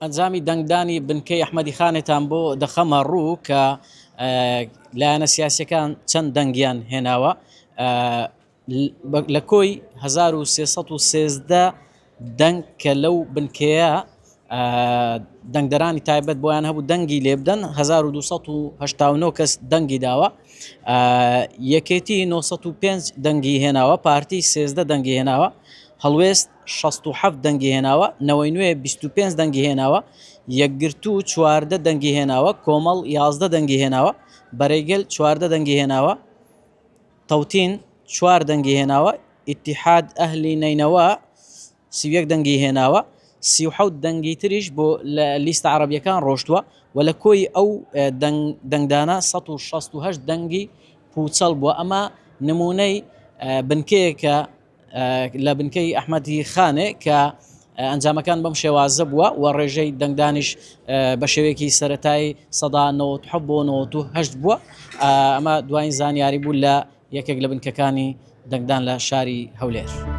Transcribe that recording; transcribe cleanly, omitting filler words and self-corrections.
ئەنجامی دەنگدانی بنکەی ئەحمەدی خانێتان بۆ دەخەمە ڕوو کە لایەنە سیاسیەکان چەند دەنگیان هێناوە. لە کۆی 1313 دەنگ کە لەو بنکەیە دەنگدەرانی تایبەت بۆیان هەبوو دەنگی لێ بدەن، 1289 کەس دەنگی داوە، یەکێتی 905 دەنگی هێناوە، پارتی 13 دەنگی هێناوە، هەڵوێست 67 دەنگی هێناوە، نەوەی نوێ 25 دەنگی هێناوە، یەکگرتو 14 دەنگی هێناوە، کۆمەڵ 11 دەنگی هێناوە، بەرەیگەل 14 دەنگی هێناوە، تەوتین 4 دەنگی هێناوە، ئیتیحاد ئەهلی نەینەوە 31 دەنگی هێناوە، 37 دەنگی تریش بۆ لە لیستە عەرەبیەکان ڕۆشتووە و لە کۆی ئەو دەنگدانە 168 دەنگی پوچەڵ بووە. ئەمە نمونەی بنکەیەکە لە بنکەی ئەحمەدی خانێ کە ئەنجامەکان بەم شێوازە بووە و ڕێژەی دەنگدانیش بە شێوەیەکی سەرەتایی 1970 بۆ 98 بووە. ئەمە دوایین زانیاری بوو لە یەکێک لە بنکەکانی دەنگدان لە شاری هەولێر.